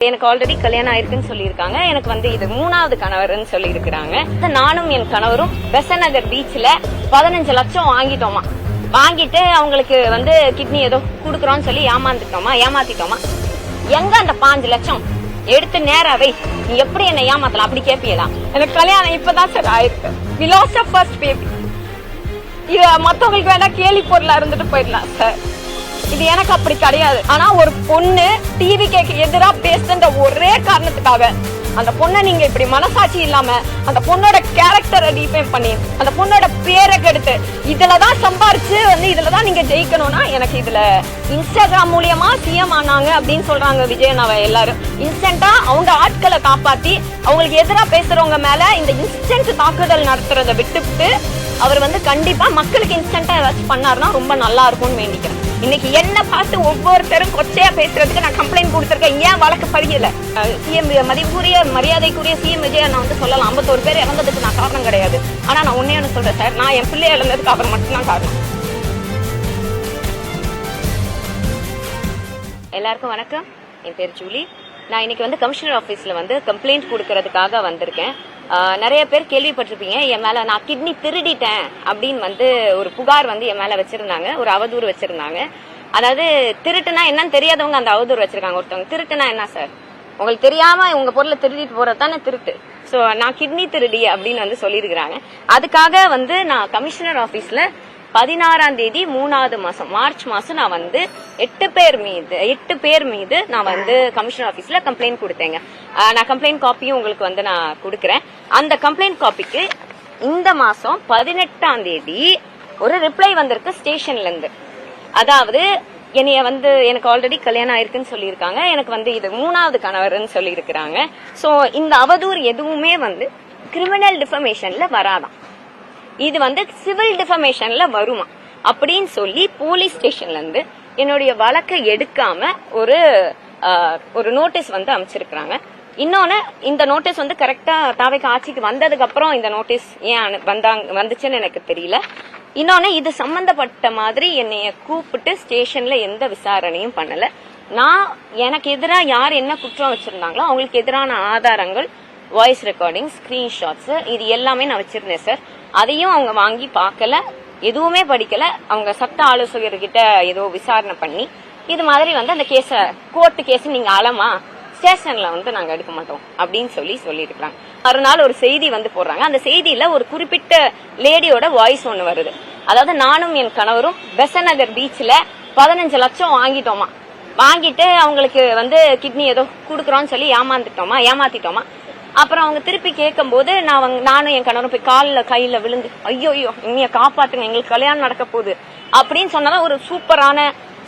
எனக்கு ஆல்ரெடி கல்யாணம் ஆயிருக்குன்னு சொல்லியிருக்காங்க. எனக்கு வந்து இது 3வது கணவர்னு சொல்லியிருக்கிறாங்க. நானும் என் கணவரும் பெசநகர் பீச்ல 15 லட்சம் வாங்கிட்டோமா. வாங்கிட்டு அவங்களுக்கு வந்து கிட்னி ஏதோ குடுக்கறோம்னு சொல்லி ஏமாத்திட்டோமா. எங்க அந்த 5 லட்சம் எடுத்து நேராவே நீ எப்படி என்ன ஏமாத்தலாம் அப்படி கேட்பீங்களா? எனக்கு கல்யாணம் இப்பதான் சார் ஆயிருக்கு. We lost our first baby. இது மத்தவங்களுக்கு வேணா கேலி பொருளா இருந்துட்டு போயிடலாம் சார். இது எனக்கு அப்படி கிடையாது. ஆனா ஒரு பொண்ணு டிவி கேக்கு எதிரா பேசுற ஒரே காரணத்துக்காக அந்த பொண்ணை நீங்க இப்படி மனசாட்சி இல்லாம அந்த பொண்ணோட கேரக்டரை டிஃபைன் பண்ணி அந்த பொண்ணோட பேரை கெடுத்து இதுலதான் சம்பாரிச்சு வந்து இதுலதான் நீங்க ஜெயிக்கணும்னா எனக்கு இதுல இன்ஸ்டாகிராம் மூலியமா சிஎம் ஆனாங்க அப்படின்னு சொல்றாங்க விஜயனாவை எல்லாரும். இன்ஸ்டன்டா அவங்க ஆட்களை காப்பாத்தி அவங்களுக்கு எதிரா பேசுறவங்க மேல இந்த இன்ஸ்டன்ட் தாக்குதல் நடத்துறதை விட்டுவிட்டு அவர் வந்து கண்டிப்பா மக்களுக்கு இன்ஸ்டன்டா ஏதாச்சும் பண்ணாருன்னா ரொம்ப நல்லா இருக்கும்னு வேண்டிக்கிறேன். இன்னைக்கு என்ன பார்த்து ஒவ்வொருத்தரும் கொச்சையா பேசுறதுக்கு நான் கம்ப்ளைண்ட் கொடுத்திருக்கேன். ஏன் வழக்கு பதியல? சிஎம் மரியாதைக்குரிய சிஎம் விஜய் நான் வந்து சொல்லலாம் 51 பேர் இறந்ததுக்கு நான் காரணம் கிடையாது. ஆனா நான் ஒன்னே சொல்றேன் சார், நான் என் பிள்ளை இழந்ததுக்கு அவர் மட்டும்தான் காரணம். எல்லாருக்கும் வணக்கம். என் பேர் ஜூலி. நான் இன்னைக்கு வந்து கமிஷனர் ஆபீஸ்ல வந்து கம்ப்ளைண்ட் கொடுக்கறதுக்காக வந்திருக்கேன். நிறைய பேர் கேள்விப்பட்டிருப்பீங்க என் மேல நான் கிட்னி திருடிட்டேன் அப்படின்னு வந்து ஒரு புகார் வந்து என் மேல வச்சிருந்தாங்க, ஒரு அவதூறு வச்சிருந்தாங்க. அதாவது திருட்டுனா என்னன்னு தெரியாதவங்க அந்த அவதூறு வச்சிருக்காங்க. ஒருத்தவங்க திருட்டுனா என்ன சார், உங்களுக்கு தெரியாம உங்க பொருளை திருடிட்டு போறதுதானே திருட்டு. சோ நான் கிட்னி திருடி அப்படின்னு வந்து சொல்லியிருக்கிறாங்க. அதுக்காக வந்து நான் கமிஷனர் ஆபீஸ்ல 16ஆம் தேதி 3வது மாசம் மார்ச் மாசம் நான் வந்து 8 பேர் மீது நான் வந்து கமிஷனர் ஆபீஸ்ல கம்ப்ளைண்ட் கொடுத்தேங்க. நான் கம்ப்ளைண்ட் காப்பியும் உங்களுக்கு வந்து நான் கொடுக்கறேன். அந்த கம்ப்ளைண்ட் காப்பிக்கு இந்த மாசம் 18ஆம் தேதி ஒரு ரிப்ளை வந்திருக்கு ஸ்டேஷன்ல இருந்து. அதாவது என்னைய வந்து எனக்கு ஆல்ரெடி கல்யாணம் ஆயிருக்குன்னு சொல்லியிருக்காங்க. எனக்கு வந்து இது 3வது கணவர்னு சொல்லியிருக்கிறாங்க. சோ இந்த அவதூறு எதுவுமே வந்து கிரிமினல் டிஃபமேஷன்ல வராதான், இது வந்து சிவில் டிஃபமேஷன்ல வருமா அப்படின்னு சொல்லி போலீஸ் ஸ்டேஷன்ல இருந்து என்னுடைய வழக்கை எடுக்காம ஒரு நோட்டீஸ் வந்து அமைச்சிருக்காங்க. இன்னொன்னு இந்த நோட்டீஸ் வந்து கரெக்டா தாவைக்கு ஆட்சிக்கு வந்ததுக்கு அப்புறம் இந்த நோட்டீஸ் ஏன் வந்துச்சுன்னு எனக்கு தெரியல. இன்னொன்னு இது சம்பந்தப்பட்ட மாதிரி என்னைய கூப்பிட்டு ஸ்டேஷன்ல எந்த விசாரணையும் பண்ணல. நான் எனக்கு எதிராக யார் என்ன குற்றம் வச்சிருந்தாங்களோ அவங்களுக்கு எதிரான ஆதாரங்கள், வாய்ஸ் ரெக்கார்டிங், ஸ்கிரீன்ஷாட்ஸ் இது எல்லாமே நான் வச்சிருந்தேன் சார். அதையும் அவங்க வாங்கி பார்க்கல, எதுவுமே படிக்கல. அவங்க சட்ட ஆலோசகர்கிட்ட ஏதோ விசாரணை பண்ணி இது மாதிரி வந்து அந்த கேஸ கோர்ட்டு கேஸ் நீங்க அலமா ஸ்டேஷன்ல வந்து நாங்க எடுக்க மாட்டோம் அப்படின்னு சொல்லியிருக்காங்க. மறுநாள் ஒரு செய்தி வந்து போடுறாங்க. அந்த செய்தியில ஒரு குறிப்பிட்ட லேடியோட வாய்ஸ் ஒண்ணு வருது. அதாவது நானும் என் கணவரும் பெசநகர் பீச்ல 15 லட்சம் வாங்கிட்டோமா. வாங்கிட்டு அவங்களுக்கு வந்து கிட்னி ஏதோ குடுக்கறோம்னு சொல்லி ஏமாத்திட்டோமா. அப்புறம் அவங்க திருப்பி கேட்கும் போது நானும் என் கணவரும் போய் கையில விழுந்து ஐயோ இனிய காப்பாத்துங்க, எங்களுக்கு கல்யாணம் நடக்க போகுது அப்படின்னு சொன்னதான் ஒரு சூப்பரான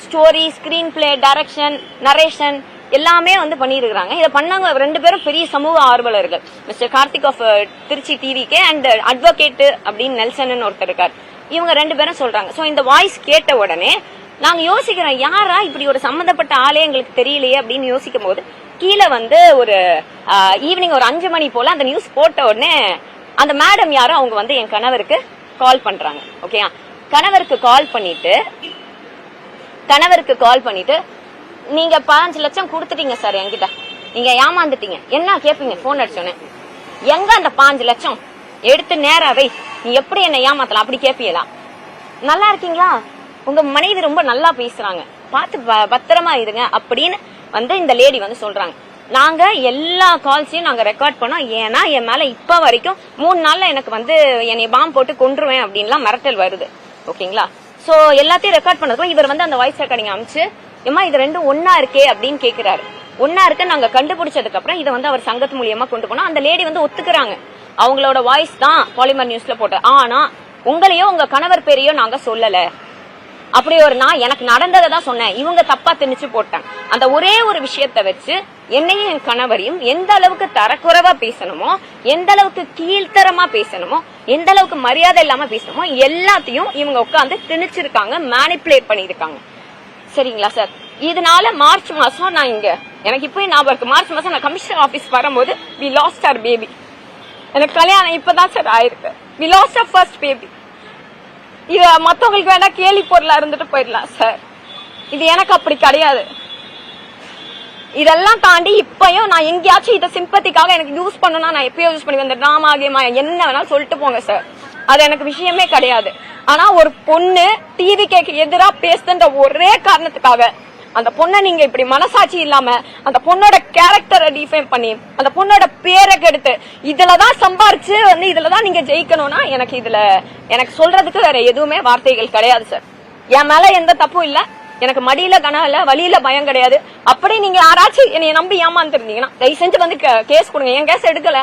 story, screen play, direction, narration எல்லாமே வந்து பண்ணிருக்காங்க. இதை பண்ணவங்க 2 பேரும் பெரிய சமூக ஆர்வலர்கள். மிஸ்டர் கார்த்திக் ஆஃப் திருச்சி டிவிக்கு அண்ட் அட்வொகேட் அப்படின்னு நெல்சன் ஒருத்தர் இருக்கார். இவங்க 2 பேரும் சொல்றாங்க. சோ இந்த வாய்ஸ் கேட்ட உடனே நாங்க யோசிக்கிறோம், யாரா இப்படி ஒரு சம்பந்தப்பட்ட ஆளே எங்களுக்கு தெரியலையே அப்படின்னு யோசிக்கும் போது கீழே வந்து ஒரு ஈவினிங் ஒரு 5 மணி போல அந்த நியூஸ் போட்ட உடனே அந்த மேடம் யாரோ அவங்க வந்து என் கணவருக்கு கால் பண்றாங்க. ஓகேயா, கணவருக்கு கால் பண்ணிட்டு நீங்க 15 லட்சம் கொடுத்துட்டீங்க சார், என்கிட்ட நீங்க ஏமாந்துட்டீங்க, என்ன கேப்பீங்க போன் அடிச்சோன்னே. எங்க அந்த 5 லட்சம் எடுத்து நேராவே நீ எப்படி என்ன ஏமாத்தலாம் அப்படி கேப்பீங்களா? நல்லா இருக்கீங்களா, உங்க மனைவி ரொம்ப நல்லா பேசுறாங்க, பார்த்து பத்திரமா இருங்க அப்படின்னு வந்து இந்த லேடி வந்து சொல்றாங்க. நாங்க எல்லா கால்ஸையும் நாங்க ரெக்கார்ட் பண்ணோம். ஏன்னா என் மேல இப்ப வரைக்கும் 3 நாள்ல எனக்கு வந்து என்னை பாம்பு போட்டு கொன்றுவேன் அப்படின்லாம் மிரட்டல் வருது. ஓகேங்களா, சோ எல்லாத்தையும் ரெக்கார்ட் பண்ணதுக்கும் இவர் வந்து அந்த வாய்ஸ் ரெக்கார்டிங் அமைச்சு ஏமா இது 2 ஒன்னா இருக்கே அப்படின்னு கேக்குறாரு. ஒன்னா இருக்கு நாங்க கண்டுபிடிச்சதுக்கு அப்புறம் இதை வந்து அவர் சங்கத்து மூலியமா கொண்டு போனோம். அந்த லேடி வந்து ஒத்துக்கிறாங்க, அவங்களோட வாய்ஸ் தான் பாலிமர் நியூஸ்ல போட்ட. ஆனா உங்களையோ உங்க கணவர் பேரையோ நாங்க சொல்லல, அப்படி ஒரு நான் எனக்கு நடந்ததை தான் சொன்னேன், இவங்க தப்பா திணிச்சு போட்டாங்க. அந்த ஒரே ஒரு விஷயத்த வச்சு என்னையும் என் கணவரையும் எந்த அளவுக்கு தரக்குறைவா பேசணுமோ, எந்த அளவுக்கு கீழ்த்தரமா பேசணுமோ, எந்த அளவுக்கு மரியாதை இல்லாம பேசணுமோ எல்லாத்தையும் இவங்க உட்காந்து திணிச்சிருக்காங்க, மேனிப்புலேட் பண்ணிருக்காங்க. சரிங்களா சார், இதனால மார்ச் மாசம் நான் இங்க எனக்கு இப்போ ஞாபகம் இருக்கு, மார்ச் மாசம் நான் கமிஷனர் ஆபீஸ் வரும்போது we lost our baby. எனக்கு கல்யாணம் இப்பதான் சார் ஆயிருக்கு. we lost our first baby. இது மத்தவங்களுக்கு வேணா கேலி பொருளா இருந்துட்டு போயிடலாம் சார், இது எனக்கு அப்படி கிடையாது. இதெல்லாம் தாண்டி இப்பயும் நான் எங்கேயாச்சும் இதை சிம்பத்திக்காக எனக்கு யூஸ் பண்ணனா நான் எப்பயோ யூஸ் பண்ணி வந்த டிராமா கேமா என்ன வேணாலும் சொல்லிட்டு போங்க சார், அது எனக்கு விஷயமே கிடையாது. ஆனா ஒரு பொண்ணு டிவி கேக்கு எதிரா பேசுன்ற ஒரே காரணத்துக்காக அந்த பொண்ணை நீங்க இப்படி மனசாட்சி இல்லாம அந்த பொண்ணோட கேரக்டரை டிஃபைன் பண்ணி அந்த பொண்ணோட பேரை கெடுத்து இதுலதான் சம்பாரிச்சு வந்து இதுலதான் நீங்க ஜெயிக்கணும்னா எனக்கு சொல்றதுக்கு வேற எதுவுமே வார்த்தைகள் கிடையாது சார். என் மேல எந்த தப்பும் இல்ல, எனக்கு மடியில கனம் இல்ல, வழியில பயம் கிடையாது. அப்படி நீங்க யாராச்சும் என்னைய நம்பி ஏமாந்துருந்தீங்கன்னா தயவு செஞ்சு வந்து கேஸ் கொடுங்க. என் கேஸ் எடுக்கல,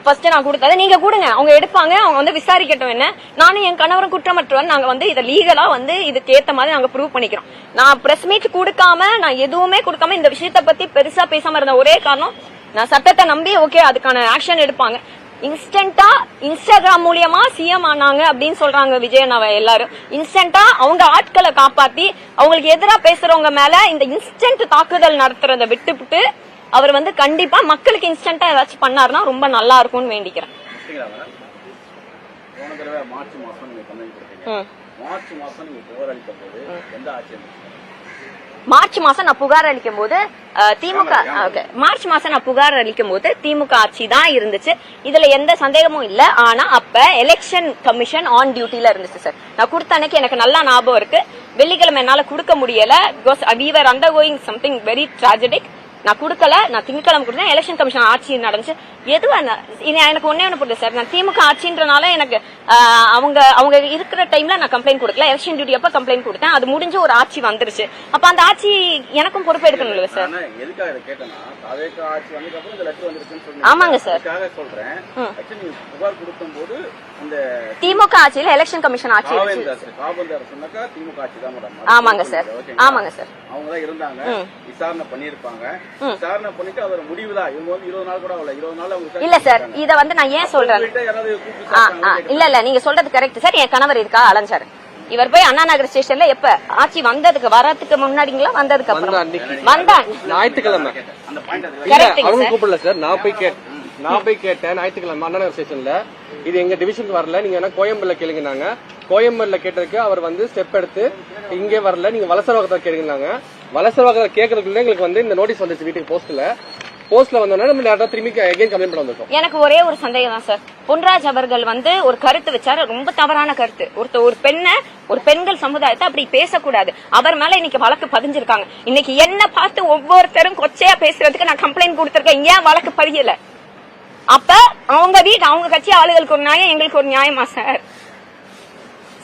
ஃபர்ஸ்ட் நான் கொடுத்தது நீங்க கொடுங்க, அவங்க எடுப்பாங்க, அவங்க வந்து விசாரிக்கட்டும். என்ன நானும் என் கணவரும் குற்றமற்றவன், நாங்க வந்து இதை லீகலா வந்து இதுக்கு ஏத்த மாதிரி நாங்க ப்ரூவ் பண்ணிக்கிறோம். நான் பிரஸ் மீட் கொடுக்காம நான் எதுவுமே கொடுக்காம இந்த விஷயத்த பத்தி பெருசா பேசாம இருந்த ஒரே காரணம் நான் சட்டத்தை நம்பி ஓகே அதுக்கான ஆக்ஷன் எடுப்பாங்க. இன்ஸ்டன்டா இன்ஸ்டாகிராம் மூலியமா சிஎம் ஆனாங்க அப்படின்னு சொல்றாங்க விஜயண்ணாவை எல்லாரும். இன்ஸ்டன்டா அவங்க ஆட்களை காப்பாத்தி அவங்களுக்கு எதிராக பேசுறவங்க மேல இந்த இன்ஸ்டன்ட் தாக்குதல் நடத்துறத விட்டுவிட்டு அவர் வந்து கண்டிப்பா மக்களுக்கு இன்ஸ்டன்டா ஏதாச்சும் பண்ணாருன்னா ரொம்ப நல்லா இருக்கும்னு வேண்டிக்கிறேன். மார்ச் மாசம் நான் புகார் அளிக்கும் போது திமுக ஆட்சி தான் இருந்துச்சு, இதுல எந்த சந்தேகமும் இல்ல. ஆனா அப்ப எலெக்ஷன் கமிஷன் ஆன் டியூட்டில இருந்துச்சு சார். நான் கொடுத்த அன்னைக்கு எனக்கு நல்லா ஞாபகம் இருக்கு. வெள்ளிக்கிழமை என்னால கொடுக்க முடியல, because we were undergoing something very tragic. நான் கொடுக்கல, நான் திங்கக்கிழமை கொடுத்தேன். எலெக்ஷன் கமிஷன் ஆட்சி நடந்துச்சு. எதுவா எனக்கு ஒன்னே ஒண்ணு புரியுது சார், நான் திமுக ஆட்சின்றனால எனக்கு அவங்க இருக்கிற டைம்ல நான் கம்ப்ளைண்ட் கொடுக்கல. எலெக்ஷன் டியூட்டி அப்ப கம்ப்ளைண்ட் கொடுத்தேன், அது முடிஞ்சு ஒரு ஆட்சி வந்துருச்சு. அப்ப அந்த ஆட்சி எனக்கும் பொறுப்பு எடுக்கணும் இல்ல சார்? ஆமாங்க சார், திமுக ஆட்சியில எலெக்ஷன் கமிஷன் ஆட்சி. ஆமாங்க சார், ஆமாங்க சார், அவங்க இருந்தாங்க, விசாரணை பண்ணிருப்பாங்க. விசாரணை பண்ணிட்டு அதோட முடிவுதான் இவங்க வந்து 20 நாள் கூட ஆகல, 20 நாள் அவங்க இல்ல சார். இத வந்து நான் ஏன் சொல்றேன், இல்ல நீங்க சொல்றது கரெக்ட் சார். என் கணவர் இருக்கா அலைஞ்சாரு, இவர் போய் அண்ணா நகர் ஸ்டேஷன்ல எப்ப ஆட்சி வந்ததுக்கு வரதுக்கு முன்னாடிங்களா வந்ததுக்கு அப்புறம் வந்தாங்க ஞாயிற்றுக்கிழமை. அவங்க கூப்பிடல சார், நான் போய் கேட்டேன் ஞாயிற்றுக்கிழமை அண்ணா நகர் ஸ்டேஷன்ல. இது எங்க டிவிஷனுக்கு வரல, நீங்க வேணா கோயம்பேடுல கேளுங்க. கோயம்பேடுல கேட்டதுக்கு அவர் வந்து ஸ்டெப் எடுத்து இங்கே வரல, நீங்க வலசரவாக்கத்தை கேளுங்க. வலசரவாக்கத்தை கேட்கறதுக்குள்ள எங்களுக்கு வந்து இந்த நோட்டீஸ் வந்துச்சு வீட்டுக்கு போஸ்ட்ல வந்தோம்னா நம்ம நேரா திரும்பி அகைன் கம்ப்ளைண்ட் பண்ண வந்திருக்கோம். எனக்கு ஒரே ஒரு சந்தேகம் தான் சார். பொன்ராஜ் அவர்கள் வந்து ஒரு கருத்து வச்சாரு, ரொம்ப தவறான கருத்து. ஒரு பெண்கள் சமுதாயத்தை அப்படி பேசக்கூடாது. அவர் மேல இன்னைக்கு வழக்கு பதிஞ்சிருக்காங்க. இன்னைக்கு என்ன பார்த்து ஒவ்வொருத்தரும் கொச்சையா பேசுறதுக்கு நான் கம்ப்ளைண்ட் கொடுத்திருக்கேன். ஏன் வழக்கு பதியல? அப்ப அவங்க கட்சி ஆளுகளுக்கு ஒரு நியாயம், எங்களுக்கு ஒரு நியாயமா சார்?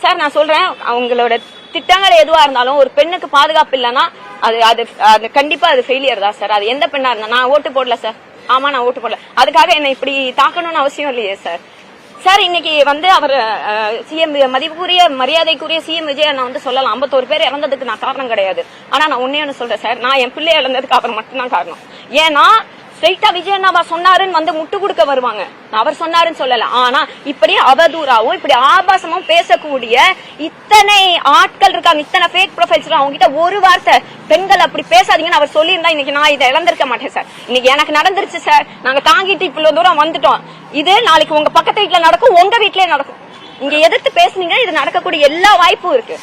சார் நான் சொல்றேன், அவங்களோட திட்டங்கள் எதுவா இருந்தாலும் ஒரு பெண்ணுக்கு பாதுகாப்பு இல்லைன்னா அது கண்டிப்பா அது ஃபெயிலியர் தான் சார். அது எந்த பெண்ணா இருந்தா. நான் ஓட்டு போடல சார், ஆமா நான் ஓட்டு போடல, அதுக்காக என்ன இப்படி தாக்கணும்னு அவசியம் இல்லையே சார். சார் இன்னைக்கு வந்து அவர் சிஎம் மதிப்புக்குரிய மரியாதைக்குரிய சிஎம் விஜய் நான் வந்து சொல்லலாம் 51 பேர் இறந்ததுக்கு நான் காரணம் கிடையாது. ஆனா நான் ஒன்னே ஒண்ணு சொல்றேன் சார், நான் என் பிள்ளை இழந்ததுக்கு அவர் மட்டும்தான் காரணம். ஏன்னா ஸ்ட்ரைட்டா விஜய் அண்ணாவா சொன்னாருன்னு வந்து முட்டு கொடுக்க வருவாங்க. அவர் சொன்னாருன்னு சொல்லல. ஆனா இப்படி அவதூறாவும் இப்படி ஆபாசமும் பேசக்கூடிய இத்தனை ஆட்கள் இருக்காங்க, இத்தனை ஃபேக் ப்ரொஃபைல்ஸ். அவங்க கிட்ட ஒரு வார்த்தை பெண்கள் அப்படி பேசாதீங்கன்னு அவர் சொல்லியிருந்தா இன்னைக்கு நான் இதை இழந்திருக்க மாட்டேன் சார். இன்னைக்கு எனக்கு நடந்துருச்சு சார், நாங்க தாங்கிட்டு இவ்வளவு தூரம் வந்துட்டோம். இது நாளைக்கு உங்க பக்கத்து வீட்டுல நடக்கும், உங்க வீட்லயே நடக்கும். நீங்க எதிர்த்து பேசுனீங்க, இது நடக்கக்கூடிய எல்லா வாய்ப்பும் இருக்கு.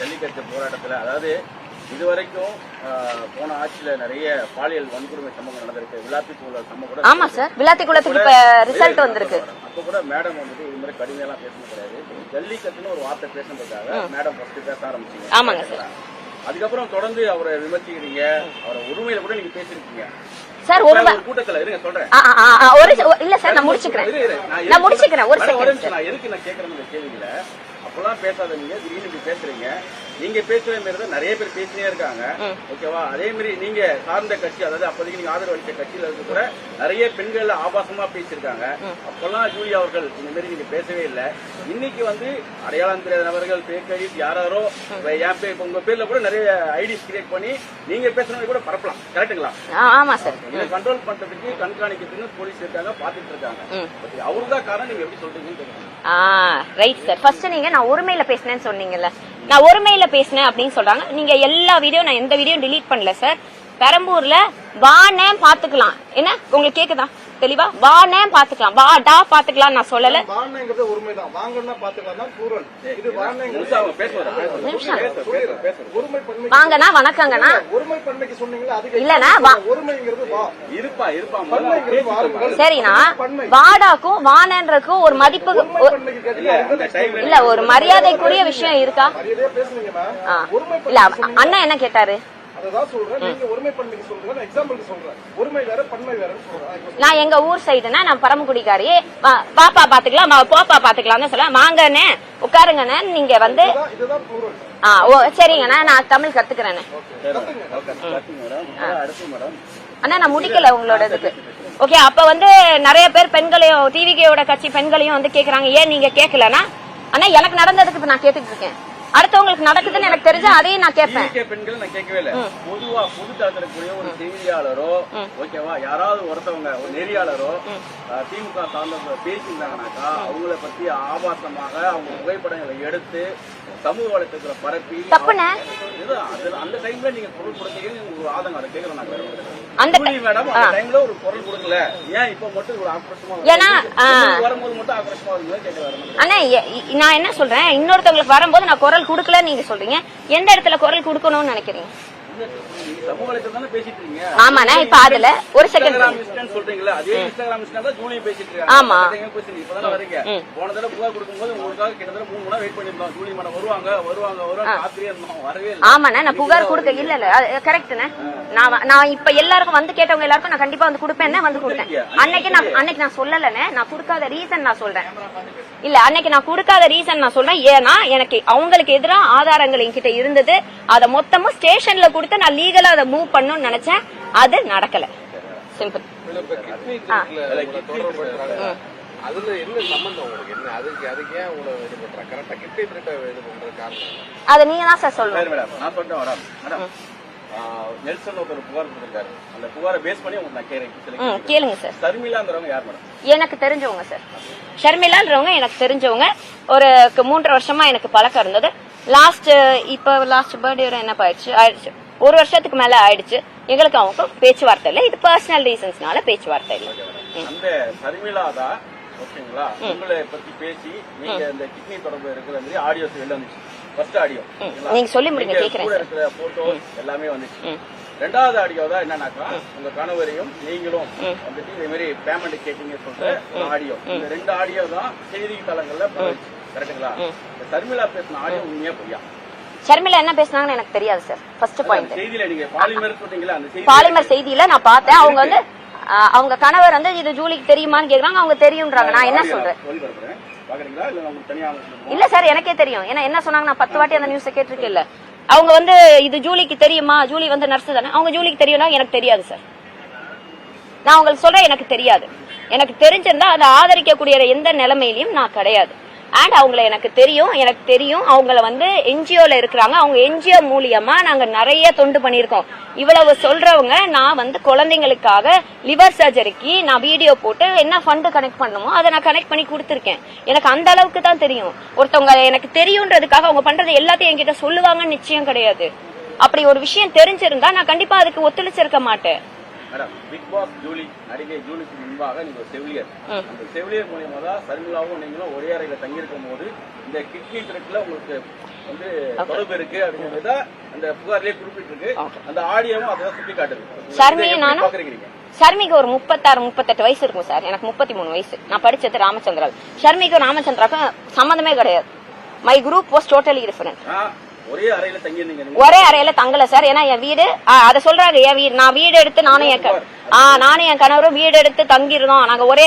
ஜல்லிக்கட்டு போராட்டத்துல அதாவது இதுவரைக்கும் போன ஆட்சியில நிறைய பாலியல் வன்கொடுமை சம்பவம் நடந்திருக்கு. விளாத்திக்குள்ள சம்பவம் கூட. ஆமா சார், விளாத்திக்குளத்துக்கு இப்ப ரிசல்ட் வந்திருக்கு. அப்ப கூட மேடம் வந்துட்டு இது மாதிரி கடுமையெல்லாம் பேசணும் கிடையாது. ஜல்லிக்கட்டுன்னு ஒரு வார்த்தை பேசுறதுக்காக மேடம் ஃபர்ஸ்ட் பேச ஆரம்பிச்சீங்க. ஆமாங்க சார். அதுக்கப்புறம் தொடர்ந்து அவரை விமர்சிக்கிறீங்க, அவரை உரிமையில கூட நீங்க பேசிருக்கீங்க சார். ஒரு கூட்டத்துல இருங்க சொல்றேன். இல்ல சார் நான் முடிச்சுக்கிறேன் ஒரு செகண்ட். நான் எதுக்கு நான் கேட்கறேன் கேள்வியில அப்பெல்லாம் பேசாத நீங்க திடீர்னு பேசுறீங்க. நீங்க பேசுற மாதிரி தான் நிறைய பேர் பேசினே இருக்காங்க. ஓகேவா? அதே மாதிரி நீங்க சார்ந்த கட்சி, அதாவது அப்போதைக்கு நீங்க ஆதரவு அளித்த கட்சியில இருக்க கூட நிறைய பெண்கள் ஆபாசமா பேசியிருக்காங்க. அப்பெல்லாம் ஜூலி அவர்கள் இந்த மாதிரி நீங்க பேசவே இல்லை. இன்னைக்கு வந்து அடையாளம் தெரியாத நபர்கள் பேக் ஐடிஸ் யாரோ என் பேர் உங்க பேர்ல கூட நிறைய ஐடிஸ் கிரியேட் பண்ணி நீங்க பேசுறவங்க கூட பரப்பலாம். கரெக்டுங்களா? ஆமா சார். இதை கண்ட்ரோல் பண்றதுக்கு கண்காணிக்கிறதுக்கு போலீஸ் இருக்காங்க, பாத்துட்டு இருக்காங்க. அவருதான் காரணம். நீங்க எப்படி சொல்றீங்கன்னு தெரியும். Right sir. ஃபர்ஸ்ட் நீங்க நான் ஒருமையில பேசினேன்னு சொன்னீங்கல்ல, நான் ஒருமையில பேசினேன் அப்படின்னு சொல்றாங்க. நீங்க எல்லா வீடியோ நான் எந்த வீடியோ டிலீட் பண்ணல சார். பெரம்பூர்ல வானே பாத்துக்கலாம். என்ன உங்களுக்கு கேக்குதா? தெளிவா வானே பாத்துக்கலாம், வாடா பாத்துக்கலாம் நான் சொல்லல. வானங்கிறது உரிமைதான், வாங்கன்னா பாத்துக்கலாம் தான் கூறல். இது வானங்கிறது ஒருமை பன்மை. வாங்கனா வணக்கங்கனா ஒருமை பன்மைக்கு சொன்னீங்களா? அதுக்கு இல்லனா ஒருமைங்கிறது வா இருப்பா இருப்பா பன்மைங்கிறது வாருங்கள். சரினா வாடாக்கும் வானன்றதுக்கும் ஒரு மதிப்பு இல்ல, ஒரு மரியாதைக்குரிய விஷயம் இருக்கா? மரியாதையா பேசுனீங்கன்னா ஒருமை இல்ல அண்ணா என்ன கேட்டாரு? அதான் சொல்றேன். நீங்க ஒருமை பன்மைக்கு சொல்றீங்க, நான் எக்ஸாம்பிளுக்கு சொல்றேன். ஒருமை வேற பன்மை வேறன்னு சொல்றேன். நான் எங்க ஊர் சைடுனா நான் பரமக்குடிக்காரி, பாப்பா பாத்துக்கலாம் போப்பா பாத்துக்கலாம் சொல்ல, வாங்கண்ணே உட்காருங்கண்ணே நீங்க வந்து இதுதான் plural. சரிங்கண்ணா நான் தமிழ் கத்துக்கிறேன்னு. அண்ணா நான் முடிக்கல உங்களோட இதுக்கு. ஓகே, அப்ப வந்து நிறைய பேர் பெண்களையும் டிவிகேயோட கட்சி பெண்களையும் வந்து கேக்குறாங்க, ஏன் நீங்க கேட்கலன்னா, அண்ணா எனக்கு நடந்ததுக்கு இப்ப நான் கேட்டுட்டு இருக்கேன், அடுத்தவங்களுக்கு நடக்குதுன்னு எனக்கு தெரிஞ்சா அதையும் நான் கேட்பேன். பெண்கள் நான் கேட்கவே இல்லை. பொதுவா பொது தளத்திற்குரிய ஒரு செய்தியாளரோ ஓகேவா, யாராவது ஒருத்தவங்க ஒரு நெறியாளரோ திமுக சார்ந்த பேசியிருந்தாங்கனாக்கா அவங்கள பத்தி ஆபாசமாக அவங்க புகைப்படங்களை எடுத்து சமூக வலைத்தளத்துல பரப்பி தப்புண்ணே. அந்த டைம்ல நீங்க குரல் கொடுத்தீங்கன்னு ஒரு ஆதங்கம் அதை கேட்கறேன். அந்த மேடம் அந்த டைம்ல ஒரு குரல் கொடுக்கல, ஏன் இப்ப மட்டும் ஒரு ஆக்ரோஷமா ஏன்னா வரும்போது மட்டும் ஆக்ரோஷமா இருக்குன்னு கேட்கறாரு. அண்ணா நான் என்ன சொல்றேன், இன்னொருத்தவங்களுக்கு வரும்போது நான் குரல் கொடுக்கல நீங்க சொல்றீங்க, எந்த இடத்துல குரல் கொடுக்கணும்னு நினைக்கிறீங்க? சமூக வலைத்தளம் தானே பேசிட்டு இருக்கீங்க. ஆமாண்ணா இப்ப அதுல ஒரு செகண்ட் சொல்றீங்களா, அதே இன்ஸ்டாகிராம் தான் ஜூலியும் பேசிட்டு இருக்காங்க. ஆமா இப்பதான் வரீங்க. போன தடவை புகார் கொடுக்கும்போது உங்களுக்காக கிட்டத்தட்ட 3 மணி நேரம் வெயிட் பண்ணிருந்தோம். ஜூலி மேடம் வருவாங்க காத்திரியே இருந்தோம், வரவே இல்லை. ஆமாண்ணா நான் புகார் கொடுக்க இல்ல கரெக்ட்ண்ணே. நான் இப்ப எல்லாருக்கும் வந்து கேட்டவங்க எல்லாருக்கும் நான் கண்டிப்பா வந்து கொடுப்பேன், வந்து கொடுத்தேன். அன்னைக்கு நான் சொல்லலண்ணே, நான் கொடுக்காத ரீசன் நான் சொல்றேன். இல்ல அன்னைக்கு நான் கொடுக்காத ரீசன் நான் சொல்றேன், ஏன்னா எனக்கு அவங்களுக்கு எதிராக ஆதாரங்கள் என்கிட்ட இருந்தது, அத மொத்தமும் ஸ்டேஷன்ல கொடுத்து நான் லீகலா அதை மூவ் பண்ணணும்னு நினைச்சேன், அது நடக்கல. சிம்பிள். அதுல என்ன சம்பந்தம் உங்களுக்கு? என்ன அதுக்கு ஏன் உங்களை இது பண்ற? கரெக்டா கிட்னி திருட்ட இது பண்ற காரணம் அதை நீங்க தான் சார் சொல்லணும். நான் சொல்றேன் மேடம், நெல்சன் ஒரு புகார் கொடுத்திருக்காரு, அந்த புகாரை பேஸ் பண்ணி உங்களுக்கு நான் கேட்கிறேன். கேளுங்க சார். ஷர்மிளான்றவங்க யார் மேடம்? எனக்கு தெரிஞ்சவங்க சார். ஷர்மிளான்றவங்க எனக்கு தெரிஞ்சவங்க, ஒரு 3 வருஷமா எனக்கு பழக்கம் இருந்தது. லாஸ்ட் பர்த்டே என்ன ஆயிடுச்சு, 1 வருஷத்துக்கு மேல ஆயிடுச்சு. எங்களுக்கு அவங்க பேச்சுவார்த்தை இல்ல, இது பர்சனல் ரீசன்ஸ்னால பேச்சுவார்த்தை இல்ல. அந்த ஷர்மிளா தான் ஓகேங்களா உங்களை பத்தி பேசி நீங்க இந்த கிட்னி தொடர்பு இருக்கிற மாதிரி ஆடியோஸ் வெளில வந்துச்சு. ஃபர்ஸ்ட் ஆடியோ நீங்க சொல்லி முடிங்க கேக்குறேன். இருக்கிற போட்டோ எல்லாமே வந்துச்சு. 2வது ஆடியோ தான் என்னன்னாக்கா உங்க கணவரையும் நீங்களும் வந்துட்டு இதே மாதிரி பேமெண்ட் கேட்டீங்க சொல்ற ஆடியோ. இந்த 2 ஆடியோ தான் செய்தி தளங்கள்ல கரெக்டுங்களா? இந்த ஷர்மிளா பேசின ஆடியோ உண்மையா பொய்யா? ஷர்மிளா என்ன பேசினாங்கன்னு எனக்கு தெரியாது சார். ஃபர்ஸ்ட் பாயிண்ட் செய்தியில நீங்க பாலிமர் சொன்னீங்களா, அந்த செய்தி பாலிமர் செய்தியில நான் பார்த்தேன். அவங்க வந்து அவங்க கணவர் வந்து இது ஜூலிக்கு தெரியுமான்னு கேக்குறாங்க, அவங்க தெரியும்ன்றாங்க. நான் என்ன சொல்றேன், இல்ல சார் எனக்கே தெரியும். ஏன்னா என்ன சொன்னாங்க, நான் 10 வாட்டி அந்த நியூஸை கேட்டிருக்கேன். இல்ல அவங்க வந்து இது ஜூலிக்கு தெரியுமா, ஜூலி வந்து நர்ஸ் தானே, அவங்க ஜூலிக்கு தெரியும்னா எனக்கு தெரியாது சார். நான் உங்களுக்கு சொல்றேன், எனக்கு தெரியாது. எனக்கு தெரிஞ்சிருந்தா அதை ஆதரிக்கக்கூடிய எந்த நிலைமையிலையும் நான் கிடையாது. அண்ட் அவங்கள எனக்கு தெரியும். அவங்கள வந்து என்ஜிஓல இருக்கிறாங்க. அவங்க என்ஜிஓ மூலியமா நாங்க நிறைய தொண்டு பண்ணிருக்கோம். இவ்வளவு சொல்றவங்க, நான் வந்து குழந்தைங்களுக்காக லிவர் சர்ஜரிக்கு நான் வீடியோ போட்டு என்ன ஃபண்ட் கனெக்ட் பண்ணணுமோ அதை நான் கனெக்ட் பண்ணி கொடுத்துருக்கேன். எனக்கு அந்த அளவுக்கு தான் தெரியும். ஒருத்தவங்க எனக்கு தெரியும்ன்றதுக்காக அவங்க பண்றது எல்லாத்தையும் என்கிட்ட சொல்லுவாங்கன்னு நிச்சயம் கிடையாது. அப்படி ஒரு விஷயம் தெரிஞ்சிருந்தா நான் கண்டிப்பா அதுக்கு ஒத்துழைச்சிருக்க மாட்டேன். மேடம், பிக் பாஸ் ஜூலி நடிகை ஜூலிக்கு முன்பாக நீங்க ஒரு செவிலியர், அந்த செவிலியர் மூலியமா தான் ஷர்மிளாவும் நீங்களும் ஒரே அறையில தங்கியிருக்கும் போது இந்த கிட்னி திருட்டுல உங்களுக்கு வந்து தொடர்பு இருக்கு அப்படிங்கிறத அந்த புகாரிலே குறிப்பிட்டிருக்கு. அந்த ஆடியோவும் அதை சுட்டி காட்டுது. ஷர்மிக்கு ஒரு 36-38 வயசு இருக்கும் சார். எனக்கு 33 வயசு. நான் படிச்சது ராமச்சந்திரா. ஷர்மிக்கும் ராமச்சந்திராக்கும் சம்பந்தமே கிடையாது. My group was totally different. ஒரே அறையில தங்கியிருந்தீங்க? ஒரே அறையில தங்கல சார். ஏன்னா என் வீடு அத சொல்றாங்க, என் வீடு நான் வீடு எடுத்து நானும் என் கணவரும் வீடு எடுத்து தங்கிருந்தோம். நாங்க ஒரே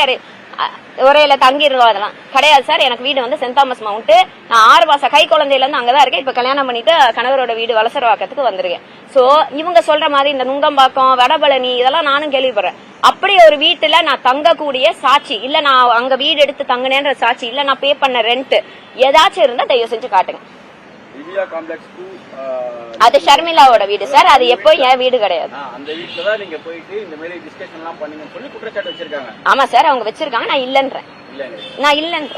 அறையில தங்கிருந்தோம். அதெல்லாம் கிடையாது சார். எனக்கு வீடு வந்து சென்ட் தாமஸ் மவுண்ட். நான் 6 மாசம் கை குழந்தையில இருந்து அங்கதான் இருக்கேன். இப்ப கல்யாணம் பண்ணிட்டு கணவரோட வீடு வலசரவாக்கத்துக்கு வந்திருக்கேன். சோ இவங்க சொல்ற மாதிரி இந்த நுங்கம்பாக்கம், வடபழனி இதெல்லாம் நானும் கேள்விப்படுறேன். அப்படி ஒரு வீட்டுல நான் தங்கக்கூடிய சாட்சி இல்ல, நான் அங்க வீடு எடுத்து தங்கினேன்ற சாட்சி இல்ல, நான் பே பண்ண ரெண்ட் ஏதாச்சும் இருந்தா தயவு செஞ்சு காட்டுங்க. அது ஷர்மிளாவோட வீடு சார். அது எப்போ என் வீடு கிடையாது. அந்த வீட்ல தான் நீங்க போயிட்டு இந்த மாதிரி டிஸ்கஷன் எல்லாம் பண்ணீங்கன்னு சொல்லி குற்றச்சாட்டு வச்சிருக்காங்க. ஆமா சார், அவங்க வச்சிருக்காங்க. நான் இல்லன்றேன்.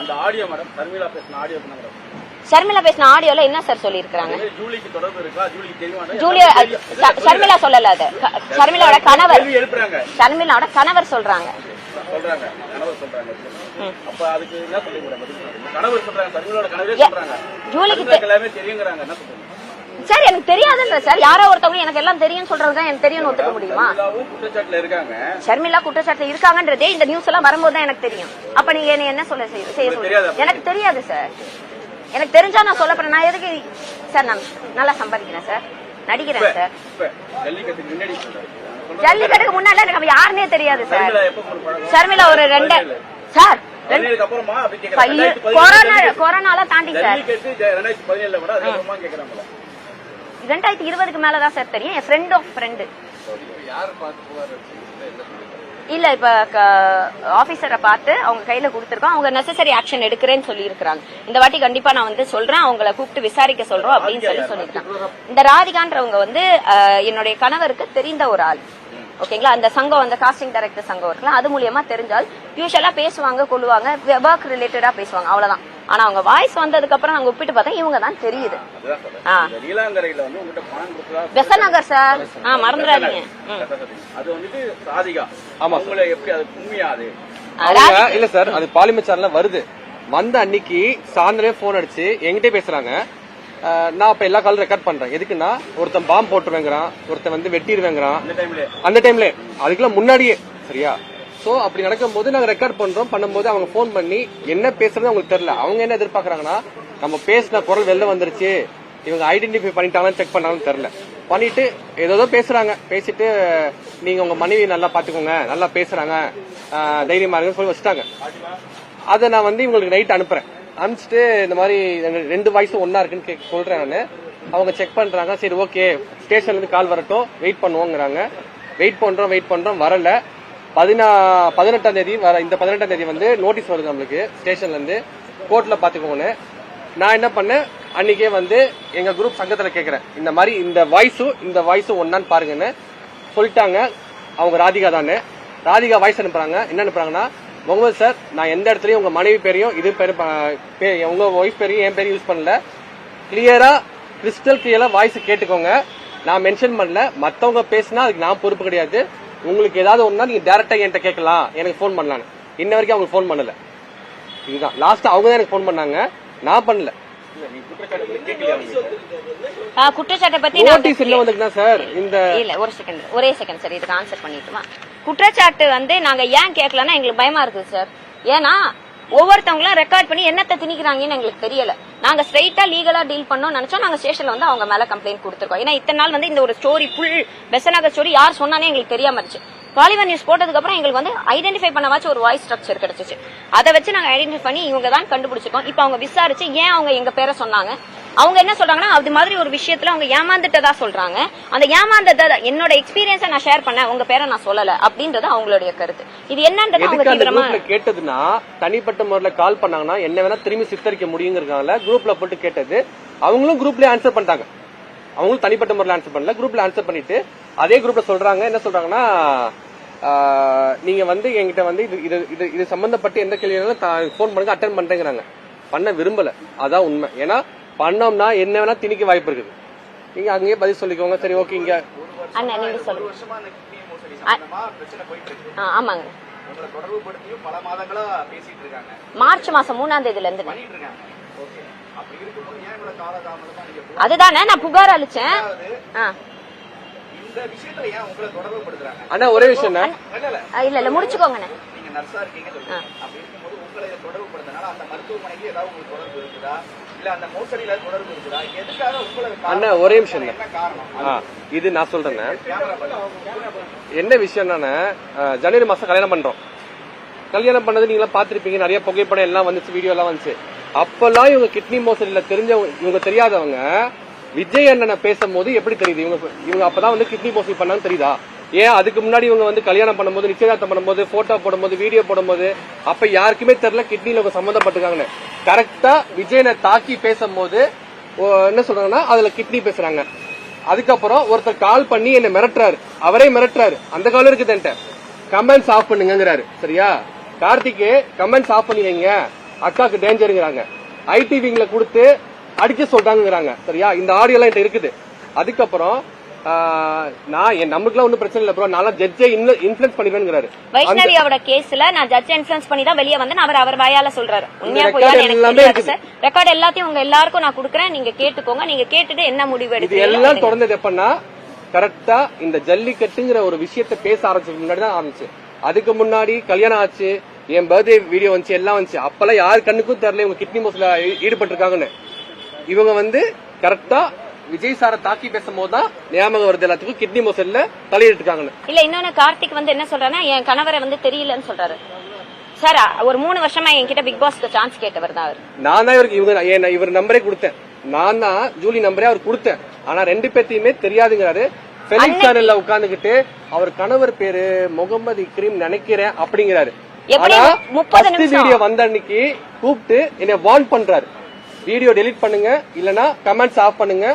அந்த ஆடியோ மேடம், ஷர்மிளா பேசின ஆடியோ பண்ணுங்க. ஷர்மிளா பேசின ஆடியோல என்ன சார் சொல்லி இருக்காங்க? ஜூலிக்கு தொடர்பு இருக்கா, ஜூலிக்கு தெரியுமா? ஷர்மிளா சொல்லல. அது ஷர்மிளாவோட கணவர் சொல்றாங்க. சொல்றாங்க கணவர் சொல்றாங்க. அப்ப அதுக்கு என்ன சொல்லுங்க? கணவர் சொல்றாங்க, சர்மிளாவோட கணவரே சொல்றாங்க ஜூலிக்கு எல்லாமே தெரியுங்கிறாங்க, என்ன சொல்றீங்க? சார் எனக்கு தெரியாதுல்ல சார், யாரோ ஒருத்தவங்க எனக்கு எல்லாம் தெரியும் சொல்றதுதான் எனக்கு தெரியும் ஒத்துக்க முடியுமா? குற்றச்சாட்டுல இருக்காங்க, ஷர்மிளா குற்றச்சாட்டுல இருக்காங்கன்றதே இந்த நியூஸ் எல்லாம் வரும்போது தான் எனக்கு தெரியும். அப்ப நீங்க என்ன சொல்ல செய்ய சொல்லுங்க? எனக்கு தெரியாது சார். எனக்கு தெரிஞ்சா நான் சொல்ல போறேன். நான் எதுக்கு சார்? நான் நல்லா சம்பாதிக்கிறேன் சார், நடிக்கிறேன் சார். ஜல்லிக்கட்டுக்கு முன்னாடி ஜல்லிக்கட்டுக்கு முன்னாடி எனக்கு யாருன்னே தெரியாது சார். ஷர்மிளா ஒரு 2 சார் கொரோனால தாண்டி சார் 2020க்கு மேலதான் சார் தெரியும். என் ஃப்ரெண்ட் ஆஃப் ஃப்ரெண்டு இல்ல, இப்ப ஆபீசரை பார்த்து அவங்க கையில கொடுத்துருக்கோம். அவங்க நெசசரி ஆக்ஷன் எடுக்கிறேன்னு சொல்லி இருக்காங்க. இந்த வாட்டி கண்டிப்பா நான் வந்து சொல்றேன், அவங்களை கூப்பிட்டு விசாரிக்க சொல்றோம் அப்படின்னு சொல்லியிருக்காங்க. இந்த ராதிகான்றவங்க வந்து என்னுடைய கணவருக்கு தெரிந்த ஒரு ஆள். ஓகேங்களா? அந்த சங்கம், அந்த காஸ்டிங் டைரக்டர் சங்கம் இருக்கலாம், அது மூலியமா தெரிஞ்சால் யூஷுவலா பேசுவாங்க, கொள்ளுவாங்க, ஒர்க் ரிலேட்டடா பேசுவாங்க, அவ்வளவுதான். ஆனா அவங்க வாய்ஸ் வந்ததுக்கு அப்புறம் நாங்க ஒப்பிட்டு பார்த்தா இவங்க தான் தெரியுது. பெசநகர் சார், மறந்துடாதீங்க. இல்ல சார், அது பாலிமச்சார்ல வருது. வந்த அன்னைக்கு சாயந்தரம் போன் அடிச்சு என்கிட்ட பேசுறாங்க. நான் இப்ப எல்லா காலும் ரெக்கார்ட் பண்றேன். எதுக்குன்னா, ஒருத்தன் பாம்பு போட்டுருவேங்கிறான், ஒருத்தன் வந்து வெட்டிடுவேங்கிறான் அந்த டைம்ல, அதுக்கெல்லாம் முன்னாடியே. சரியா? சோ அப்படி நடக்கும் போது நாங்க ரெக்கார்ட் பண்றோம். பண்ணும்போது அவங்க போன் பண்ணி என்ன பேசுறது அவங்களுக்கு தெரியல. அவங்க என்ன எதிர்பார்க்கறாங்கன்னா, நம்ம பேசின குரல் வெளில வந்துருச்சு, இவங்க ஐடென்டிஃபை பண்ணிட்டாங்கன்னு செக் பண்ணாங்கன்னு தெரியல. பண்ணிட்டு ஏதோ பேசுறாங்க. பேசிட்டு நீங்க உங்க மனைவி நல்லா பாத்துக்கோங்க, நல்லா பேசுறாங்க, தைரியமா இருக்குன்னு சொல்லி வச்சுட்டாங்க. அதை நான் வந்து இவங்களுக்கு நைட் அனுப்புறேன். அனுப்பிச்சிட்டு இந்த மாதிரி 2 வாய்ஸும் ஒன்னா இருக்குன்னு சொல்றேன் நானு. அவங்க செக் பண்றாங்க. சரி ஓகே, ஸ்டேஷன்ல இருந்து கால் வரட்டும், வெயிட் பண்ணுவோங்கிறாங்க. வெயிட் பண்றோம் வரல. 18ஆம் தேதி இந்த 18ஆம் தேதி வந்து நோட்டீஸ் வருது நம்மளுக்கு ஸ்டேஷன்ல இருந்து, கோர்ட்ல பாத்துக்கோங்க. நான் என்ன பண்ணேன், அன்னைக்கே வந்து எங்க குரூப் சங்கத்துல கேக்குறேன், இந்த மாதிரி இந்த வாய்ஸும் ஒன்னான்னு பாருங்கன்னு சொல்லிட்டாங்க. அவங்க ராதிகா தானே. ராதிகா வாய்ஸ் அனுப்புறாங்க. என்ன அனுப்புறாங்கன்னா, முகமது சார், நான் எந்த இடத்துலயும் உங்க மனைவி பேரையும் இது உங்க ஒய்ஃப் பேரையும் என் பேரையும் யூஸ் பண்ணல. கிறிஸ்டல் கிளியரா வாய்ஸ் கேட்டுக்கோங்க. நான் மென்ஷன் பண்ணல. மத்தவங்க பேசினா அதுக்கு நான் பொறுப்பு கிடையாது. உங்களுக்கு ஏதாவது ஒண்ணா நீங்க டைரக்டா என்கிட்ட கேட்கலாம், எனக்கு போன் பண்ணலாம். இன்ன வரைக்கும் அவங்க போன் பண்ணல. இதுதான் லாஸ்ட். அவங்க தான் எனக்கு போன் பண்ணாங்க, நான் பண்ணல. குற்றச்சாட்டை பத்தி ஒரே செகண்ட் சார், இதுக்கு ஆன்சர் பண்ணிட்டுமா? குற்றச்சாட்டு வந்து நாங்க ஏன் கேட்கலன்னா எங்களுக்கு பயமா இருக்குது சார். ஏன்னா ஒவ்வொருத்தவங்களும் ரெக்கார்ட் பண்ணி என்னத்தை திணிக்கிறாங்கன்னு எங்களுக்கு தெரியல. நாங்க ஸ்ட்ரைட்டா லீகலா டீல் பண்ணோம் நினைச்சோம். நாங்க ஸ்டேஷன்ல வந்து அவங்க மேல கம்ப்ளைண்ட் கொடுத்துருக்கோம். ஏன்னா இத்தனை நாள் வந்து இந்த ஒரு ஸ்டோரி ஃபுல் பெசநகர் ஸ்டோரி யார் சொன்னானே எங்களுக்கு தெரியாம இருந்துச்சு. பாலிமர் நியூஸ் போட்டதுக்கு அப்புறம் எங்களுக்கு வந்து ஐடென்டிஃபை பண்ணவாச்சும் ஒரு வாய்ஸ் ஸ்ட்ரக்சர் கிடைச்சிச்சு. அதை வச்சு நாங்க ஐடென்டிஃபை பண்ணி இவங்க தான் கண்டுபிடிச்சிருக்கோம். இப்ப அவங்க விசாரிச்சு ஏன் அவங்க எங்க பேரை சொன்னாங்க, அவங்க என்ன சொல்றாங்கன்னா, அது மாதிரி ஒரு விஷயத்துல அவங்க ஏமாந்துட்டதா சொல்றாங்க. அந்த ஏமாந்தத என்னோட எக்ஸ்பீரியன்ஸை நான் ஷேர் பண்ண, உங்க பேரை நான் சொல்லல அப்படின்றது அவங்களுடைய கருத்து. இது என்னன்றது அவங்க தீவிரமா கேட்டதுன்னா, தனிப்பட்ட முறையில கால் பண்ணாங்கன்னா என்ன வேணா திரும்பி சித்தரிக்க முடியுங்கிறதுனால குரூப்ல போட்டு கேட்டது. அவங்களும் குரூப்ல ஆன்சர் பண்ணிட்டாங்க. அவங்களும் தனிப்பட்ட முறையில் ஆன்சர் பண்ணல, குரூப்ல ஆன்சர் பண்ணிட்டு அதே குரூப்ல சொல்றாங்க. என்ன சொல்றாங்கன்னா, நீங்க வந்து என்கிட்ட வந்து இது சம்பந்தப்பட்டு எந்த கேள்வினாலும் போன் பண்ணுங்க, அட்டன் பண்றேங்கிறாங்க. பண்ண விரும்பல, அதான் உண்மை. ஏன்னா பண்ணோம்னா என்ன வேணா திணிக்க வாய்ப்பு இருக்குது. நீங்க அங்கேயே பதில் சொல்லிக்கோங்க. சரி ஓகே, இங்க அண்ணா நீங்க சொல்லுங்க. ஆமாங்க, மார்ச் மாசம் 3ஆம் தேதியில இருந்து அதுதானே நான் புகார் அளிச்சேன். அண்ணா ஒரே விஷயம் இல்ல முடிச்சுக்கோங்க. அண்ணா ஒரே விஷயம், இது நான் சொல்றேன். என்ன விஷயம்னா, ஜனவரி மாசம் கல்யாணம் பண்றோம். கல்யாணம் பண்ணது நீங்க பாத்திருப்பீங்க, நிறைய புகைப்படம் எல்லாம் வந்துச்சு, வீடியோ எல்லாம் வந்துச்சு. அப்பெல்லாம் இவங்க கிட்னி மோசடியில தெரிஞ்சவங்க, இவங்க தெரியாதவங்க விஜய் அண்ணனை பேசும்போது எப்படி தெரியுது இவங்க அப்பதான் வந்து கிட்னி மோசடி பண்ணான்னு தெரியுதா? ஏன் அதுக்கு முன்னாடி இவங்க வந்து கல்யாணம் பண்ணும்போது, நிச்சயதார்த்தம் பண்ணும்போது, போட்டோ போடும்போது, வீடியோ போடும்போது அப்ப யாருக்குமே தெரியல கிட்னில இவங்க சம்பந்தப்பட்டிருக்காங்கன்னு. கரெக்டா விஜயனை தாக்கி பேசும்போது என்ன சொல்றாங்கன்னா, அதுல கிட்னி பேசுறாங்க. அதுக்கப்புறம் ஒருத்தர் கால் பண்ணி என்ன மிரட்டுறாரு, அவரே மிரட்டுறாரு. அந்த காலம் இருக்குது என்கிட்ட, கமெண்ட்ஸ் ஆஃப் பண்ணுங்கிறாரு. சரியா? கார்த்திக் கமெண்ட்ஸ் ஆஃப் பண்ணி வைங்க, அக்காக்கு டேஞ்சருங்கிறாங்க. ஐடி விங்ல கொடுத்து அடிச்சு சொல்றாங்கிறாங்க. சரியா? இந்த ஆடியோ எல்லாம் இருக்குது. அதுக்கப்புறம் நம்மளுக்குலாம் ஒன்னும் பிரச்சனை இல்ல ப்ரோ, நான் ஜட்ஜை இன்ஃபுளுன்ஸ் பண்ணிடுவேங்கிறாரு. வைஷ்ணவியோட கேஸ்ல நான் ஜட்ஜ் இன்ஃபுளுன்ஸ் பண்ணி தான் வெளியே வந்து அவர் வாயால சொல்றாரு. உண்மையா போயா எனக்கு தெரியாது சார். ரெக்கார்ட் எல்லாத்தையும் உங்க எல்லாருக்கும் நான் கொடுக்குறேன், நீங்க கேட்டுக்கோங்க. நீங்க கேட்டுட்டு என்ன முடிவு எடுத்து எல்லாம் தொடர்ந்தது எப்பன்னா கரெக்டா இந்த ஜல்லிக்கட்டுங்கிற ஒரு விஷயத்த பேச ஆரம்பிச்சதுக்கு முன்னாடி தான் ஆரம்பிச்சு. அதுக்கு முன்னாடி கல்யாணம் ஆச்சு, என் பர்த்டே வீடியோ வந்துச்சு, எல்லாம் வந்துச்சு. அப்பெல்லாம் யாரு கண்ணுக்கும் தெரியல இவங்க கிட்னி மோஸ்ல ஈடுபட்டு இருக்காங்கன்னு. இவங்க வந்து கரெக்டா விஜய் சாரை தாக்கி பேசும்போது தான் ஞாபகம் வருது எல்லாத்துக்கும் கிட்னி மோசல்ல தலையிட்டு இருக்காங்கன்னு. இல்ல இன்னொன்னு கார்த்திக் வந்து என்ன சொல்றாருன்னா என் கணவரை வந்து தெரியலன்னு சொல்றாரு சார். ஒரு 3 வருஷமா என்கிட்ட பிக் பாஸ்க்கு சான்ஸ் கேட்டவர் தான் அவர். நான் தான் இவருக்கு இவர் நம்பரே கொடுத்தேன். நான் தான் ஜூலி நம்பரே அவர் கொடுத்தேன். ஆனா 2 பேத்தையுமே தெரியாதுங்கிறாரு. ஃபெலிக்ஸ் சேனல்ல உட்கார்ந்துகிட்டு அவர் கணவர் பேரு முகமது இக்ரீம் நினைக்கிறேன் அப்படிங்கிறாரு. ஆனா 30 வீடியோ வந்த அன்னைக்கு கூப்பிட்டு என்ன வார்ன் பண்றாரு, வீடியோ டெலீட் பண்ணுங்க, இல்லனா கமெண்ட்ஸ் ஆஃப் பண்ணுங்க,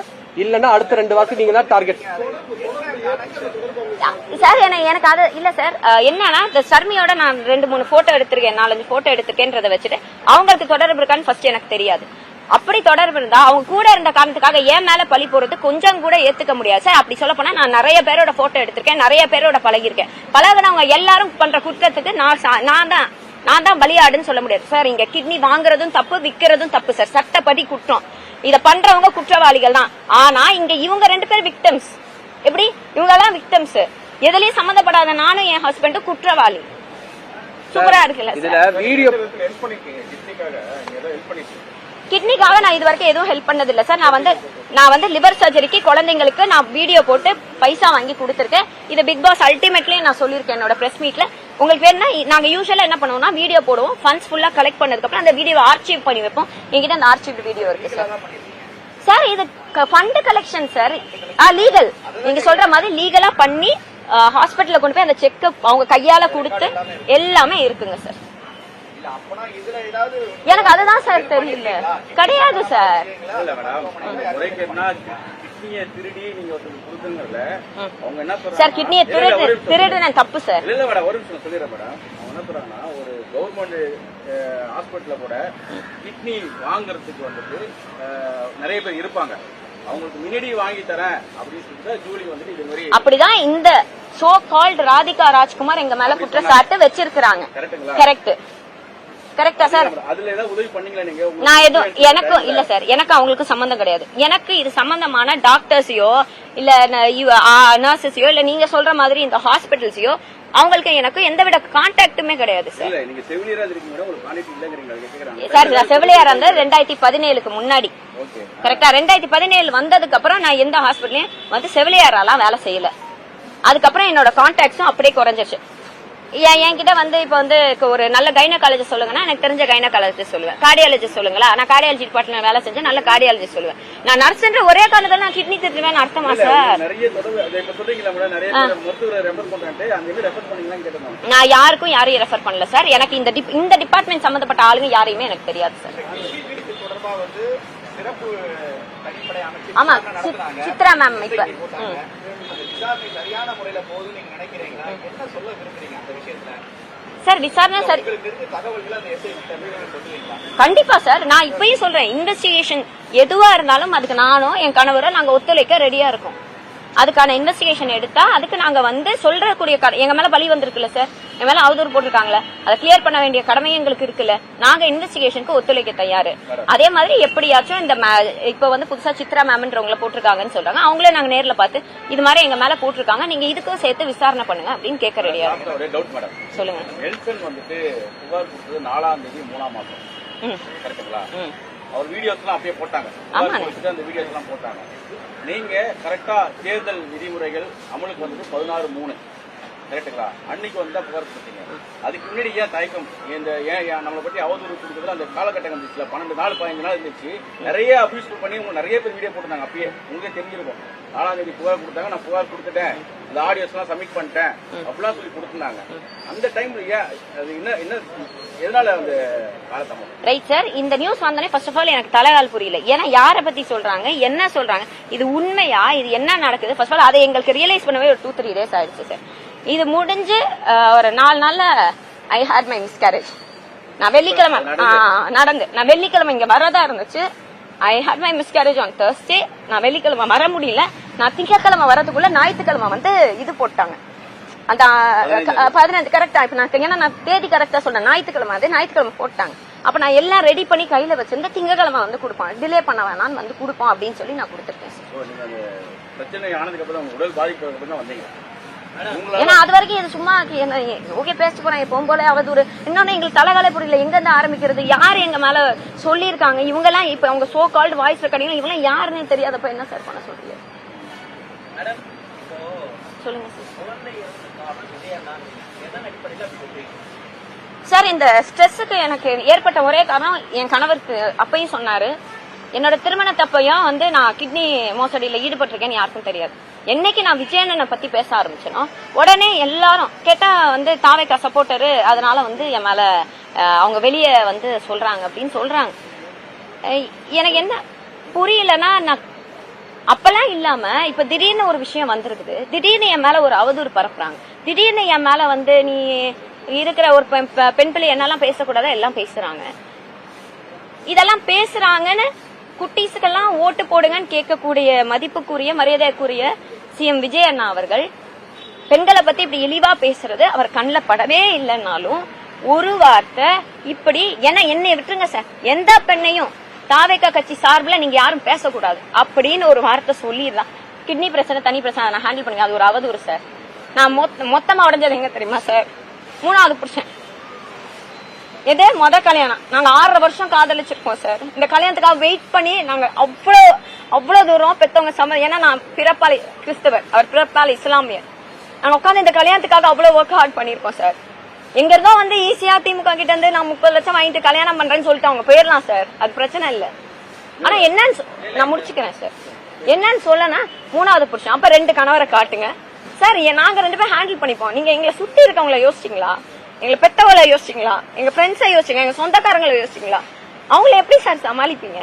இல்லனா அடுத்த 2 வாரத்துக்கு நீங்க தான் டார்கெட். சார் எனக்கு அது இல்ல சார். என்னன்னா இந்த சர்மியோட நான் 2-3 போட்டோ எடுத்திருக்கேன், 4-5 போட்டோ எடுத்துக்கேன்றதை வச்சுட்டு அவங்களுக்கு தொடர்பு இருக்கான்னு ஃபர்ஸ்ட் எனக்கு தெரியாது. அப்படி தொடர்பு இருந்தா அவங்க கூட இருந்த காரணத்துக்காக ஏன் மேல பழி போறது கொஞ்சம் கூட ஏத்துக்க முடியாது சார். அப்படி சொல்ல போனா நான் நிறைய பேரோட போட்டோ எடுத்திருக்கேன், நிறைய பேரோட பழகிருக்கேன். பழகினவங்க எல்லாரும் பண்ற குற்றத்துக்கு நான் தான் பலியாடுன்னு சொல்ல முடியாது சார். இங்க கிட்னி வாங்குறதும் தப்பு, விக்கிறதும் தப்பு சார். சட்டப்படி குற்றம். இத பண்றவங்க குற்றவாளிகள் தான். ஆனா இங்க இவங்க 2 பேர் விக்டிம்ஸ். எப்படி இவங்க எல்லாம் விக்டிம்ஸ், எதுலயும் சம்பந்தப்படாத நானும் என் ஹஸ்பண்டும் குற்றவாளி. சூப்பரா இருக்குல்ல இதுல வீடியோ ஹெல்ப் பண்ணிருக்கீங்க கிட்னிக்காக, ஏதோ ஹெல்ப் பண்ணிருக்கீங்க. கிட்னிக்காக நான் இது வரைக்கும் எதுவும் ஹெல்ப் பண்ணது இல்ல சார். நான் வந்து லிவர் சர்ஜரிக்கு குழந்தைங்களுக்கு நான் வீடியோ போட்டு பைசா வாங்கி கொடுத்திருக்கேன். இது பிக் பாஸ் அல்டிமேட்லயே நான் சொல்லிருக்கேன் என்னோட பிரஸ் மீட்ல. உங்களுக்கு வேணும்னா நாங்க யூசுவலா என்ன பண்ணுவோம்னா வீடியோ போடுவோம், ஃபண்ட்ஸ் ஃபுல்லா கலெக்ட் பண்ணதுக்கு அப்புறம் அந்த வீடியோ ஆர்ச்சீவ் பண்ணி வைப்போம். என்கிட்ட அந்த ஆர்ச்சீவ் வீடியோ இருக்கு சார். சார் இது ஃபண்ட் கலெக்ஷன் சார், லீகல். நீங்க சொல்ற மாதிரி லீகலா பண்ணி ஹாஸ்பிட்டல்ல கொண்டு போய் அந்த செக்கப் அவங்க கையால கொடுத்து எல்லாமே இருக்குங்க சார். எனக்கு அதுதான் சார் தெரியல. கிடையாது சார். சார் கிட்னியை திருடுன தப்பு சார். இல்ல மேடம், ஒரு நிமிஷம் சொல்லிடுறேன் மேடம். அவங்க என்ன சொல்றாங்கன்னா ஒரு கவர்மெண்ட் ஹாஸ்பிட்டல்ல கூட கிட்னி வாங்குறதுக்கு வந்துட்டு நிறைய பேர் இருப்பாங்க. அவங்களுக்கு முன்னாடி வாங்கி தரேன் அப்படின்னு சொல்லிட்டு ஜூலி வந்துட்டு இது மாதிரி அப்படிதான் இந்த சோ கால்ட் ராதிகா ராஜ்குமார் எங்க மேல குற்றச்சாட்டு வச்சிருக்காங்க. கரெக்ட் கரெக்டா சார்? அதுல ஏதாவது உதவி பண்ணீங்களா நீங்க? நான் எதுவும் எனக்கும் இல்ல சார். எனக்கு அவங்களுக்கு சம்பந்தம் கிடையாது. எனக்கு இது சம்பந்தமான டாக்டர்ஸையோ இல்ல நர்சஸையோ இல்ல நீங்க சொல்ற மாதிரி இந்த ஹாஸ்பிட்டல்ஸையோ அவங்களுக்கு எனக்கு எந்தவித கான்டாக்டுமே கிடையாது சார். இல்ல நீங்க செவிலியரா இருக்கீங்க, ஒரு கான்டாக்ட் இல்லங்கறீங்க கேக்குறாங்க சார். நான் செவிலியரா இருந்த 2017க்கு முன்னாடி. கரெக்டா 2017 வந்ததுக்கு அப்புறம் நான் எந்த ஹாஸ்பிட்டலையும் வந்து செவிலியராலாம் வேலை செய்யல. அதுக்கப்புறம் என்னோட கான்டாக்ட்ஸும் அப்படியே குறைஞ்சிருச்சு. என்கிட்ட வந்து இப்ப வந்து ஒரு நல்ல கைனகாலஜிஸ்ட் சொல்லுங்கன்னா எனக்கு தெரிஞ்ச கைனகாலஜிஸ்ட் சொல்லுவேன். கார்டியாலஜிஸ்ட் சொல்லுங்களா, நான் கார்டியாலஜி டிபார்ட்மெண்ட்ல வேலை செஞ்சேன், நல்ல கார்டியாலஜிஸ்ட் சொல்லுவேன். நான் நர்ஸ்ன்ற ஒரே காரணத்துல நான் கிட்னி திருடுவேன்னு அர்த்தமா சார்? நான் யாருக்கும் யாரையும் ரெஃபர் பண்ணல சார். எனக்கு இந்த டிபார்ட்மெண்ட் சம்பந்தப்பட்ட ஆளுங்க யாரையுமே எனக்கு தெரியாது சார். ஆமா சித்ரா மேம் இப்ப சார் விசாரணை சார் கண்டிப்பா சார். நான் இப்பயும் சொல்றேன், இன்வெஸ்டிகேஷன் எதுவா இருந்தாலும் அதுக்கு நானும் என் கணவரும் நாங்க ஒத்துழைக்க ரெடியா இருக்கோம். அதுக்கான இன்வெஸ்டிகேஷன் எடுத்தா அதுக்கு நாங்க வந்து சொல்றக்கூடிய எங்க மேல பலி வந்திருக்குல்ல சார், என் மேல அவதூறு போட்டிருக்காங்களே, அதை கிளியர் பண்ண வேண்டிய கடமை எங்களுக்கு இருக்குல்ல. நாங்க இன்வெஸ்டிகேஷனுக்கு ஒத்துழைக்க தயாரு. அதே மாதிரி எப்படியாச்சும் இந்த இப்ப வந்து புதுசா சித்ரா மேம்ன்றவங்களை போட்டிருக்காங்கன்னு சொல்றாங்க, அவங்களே நாங்க நேர்ல பார்த்து இது மாதிரி எங்க மேல போட்டிருக்காங்க, நீங்க இதுக்கும் சேர்த்து விசாரணை பண்ணுங்க அப்படின்னு கேட்க ரெடியா இருக்கும். சொல்லுங்க. வந்துட்டு புகார் கொடுத்தது 4ஆம் தேதி 3ஆம் மாசம் கரெக்ட்டுங்களா? அவர் வீடியோஸ் எல்லாம் அப்படியே போட்டாங்க, அந்த வீடியோஸ் எல்லாம் போட்டாங்க. நீங்க கரெக்டா தேர்தல் விதிமுறைகள் அமலுக்கு வந்துட்டு 16/3 கரெக்டுங்களா? அன்னைக்கு வந்து புகார் கொடுத்தீங்க. அதுக்கு முன்னாடி ஏன் தயக்கம்? இந்த ஏன் நம்மளை பத்தி அவதூறு கொடுக்குறது அந்த காலகட்டம் இருந்துச்சுல, 12 நாள் 15 நாள் இருந்துச்சு. நிறைய அபியூஸ் பண்ணி உங்க நிறைய பேர் வீடியோ போட்டுருந்தாங்க. அப்பயே உங்களுக்கு தெரிஞ்சிருக்கும், 4ஆம் தேதி புகார் கொடுத்தாங்க, நான் புகார் கொடுத்துட்டேன், இந்த ஆடியோஸ் எல்லாம் சப்மிட் பண்ணிட்டேன் அப்படிலாம் சொல்லி கொடுத்துருந்தாங்க. அந்த டைம்ல ஏன் அது என்ன எதனால அந்த காலத்தாமம்? Right sir. இந்த நியூஸ் வந்தோடனே ஃபர்ஸ்ட் ஆஃப் ஆல் எனக்கு தலைகால் புரியல. ஏன்னா யாரை பத்தி சொல்றாங்க, என்ன சொல்றாங்க, இது உண்மையா, இது என்ன நடக்குது, ஃபர்ஸ்ட் ஆஃப் ஆல் அதை எங்களுக்கு ரியலைஸ் பண்ணவே ஒரு 2-3 days ஆயிடுச்சு சார். இது முடிஞ்சு ஒரு 4 நாள்ல ஐ ஹேட் மை மிஸ்கேரேஜ். நான் வெள்ளிக்கிழமை இங்க வரதா இருந்துச்சு. I had my miscarriage on Thursday. நான் வெள்ளிக்கிழமை வர முடியல. நான் திங்கட்கிழமை வரதுக்குள்ள ஞாயிற்றுக்கிழமை வந்து இது போட்டாங்க. அந்த 15 கரெக்டா, இப்ப நான் ஏன்னா நான் தேதி கரெக்டா சொன்னேன், ஞாயிற்றுக்கிழமை அது ஞாயிற்றுக்கிழமை போட்டாங்க. அப்ப நான் எல்லாம் ரெடி பண்ணி கையில வச்சிருந்த திங்கக்கிழமை வந்து கொடுப்போம், டிலே பண்ண வேணாம்னு வந்து கொடுப்போம் அப்படின்னு சொல்லி நான் கொடுத்துருக்கேன் சார். நீங்க அந்த பிரச்சனை ஆனதுக்கு அப்புறம் உங்க உடல் பாதிப்புக்கு அப்புறம் தான் வந்தீங்க. ஏன்னா அது வரைக்கும் இது சும்மா ஓகே பேசிட்டு போறேன் எப்பவும் போல அவதூறு. இன்னொன்னு எங்களுக்கு தலைகால புரியல, எங்க இருந்து ஆரம்பிக்கிறது, யாரு எங்க மேல சொல்லியிருக்காங்க, இவங்க எல்லாம் இப்ப அவங்க சோ கால்டு வாய்ஸ் ரெக்கார்டிங் இவங்க எல்லாம் யாருன்னு தெரியாதப்ப என்ன சார் பண்ண சொல்றீங்க? சொல்லுங்க சார். இந்த ஸ்ட்ரெஸ்ஸுக்கு எனக்கு ஏற்பட்ட ஒரே காரணம் என் கணவருக்கு அப்பயும் சொன்னாரு, என்னோட திருமணத்தப்பையும் வந்து நான் கிட்னி மோசடியில ஈடுபட்டிருக்கேன்னு யாருக்கும் தெரியாது. என்னைக்கு நான் விஜயண்ணனை பத்தி பேச ஆரம்பிச்சேனோ உடனே எல்லாரும் கேட்டா வந்து தாவேக்கா சப்போர்ட்டரு, அதனால வந்து என் மேல அவங்க வெளியே வந்து சொல்றாங்க அப்படின்னு சொல்றாங்க. எனக்கு என்ன புரியலன்னா, நான் அப்பெல்லாம் இல்லாம இப்ப திடீர்னு ஒரு விஷயம் வந்திருக்குது, திடீர்னு என் மேல ஒரு அவதூறு பரப்புறாங்க, திடீர்னு என் மேல வந்து நீ இருக்கிற ஒரு பெண் பிள்ளை என்னெல்லாம் பேசக்கூடாத எல்லாம் பேசுறாங்க. இதெல்லாம் பேசுறாங்கன்னு குட்டீஸுக்கெல்லாம் ஓட்டு போடுங்கன்னு கேட்கக்கூடிய மதிப்புக்குரிய மரியாதைக்குரிய சிஎம் விஜய் அண்ணா அவர்கள் பெண்களை பத்தி இப்படி இழிவா பேசுறது அவர் கண்ணில் படவே இல்லைன்னாலும் ஒரு வார்த்தை இப்படி என்னை விட்டுருங்க சார், எந்த பெண்ணையும் தாவேக்கா கட்சி சார்பில் நீங்க யாரும் பேசக்கூடாது அப்படின்னு ஒரு வார்த்தை சொல்லிடலாம். கிட்னி பிரச்சனை தனி பிரச்சனை நான் ஹேண்டில் பண்ணுங்க, அது ஒரு அவதூறு சார். நான் மொத்தமா உடஞ்சது எங்க தெரியுமா சார்? 3வது புருஷன். எதே கல்யாணம் நாங்க 6 வருஷம் காதலிச்சிருக்கோம் சார். இந்த கல்யாணத்துக்காக வெயிட் பண்ணி நாங்க அவ்வளவு தூரம் பெத்தவங்க ஏன்னா நான் பிறப்பாளி கிறிஸ்தவர், அவர் பிறப்பாளி இஸ்லாமியர். நாங்க உட்காந்து இந்த கல்யாணத்துக்காக அவ்வளவு ஒர்க் ஹார்ட் பண்ணிருக்கோம் சார். எங்க இருந்தோ வந்து ஈஸியா திமுக கிட்ட இருந்து நான் 30 லட்சம் வாங்கிட்டு கல்யாணம் பண்றேன்னு சொல்லிட்டு அவங்க போயிடலாம் சார், அது பிரச்சனை இல்ல. ஆனா என்னன்னு நான் முடிச்சுக்கிறேன் சார், என்னன்னு சொல்லனா 3வது புருஷன். அப்ப 2 கணவரை காட்டுங்க சார், நாங்க 2 பேரும் ஹேண்டில் பண்ணிப்போம். நீங்க எங்களை சுத்தி இருக்கவங்களை யோசிச்சிங்களா? எங்களை பெத்தவளை யோசிச்சிங்களா? எங்க ஃப்ரெண்ட்ஸை யோசிச்சிங்க, எங்க சொந்தக்காரங்களை யோசிச்சிங்களா? அவங்கள எப்படி சார் சமாளிப்பீங்க?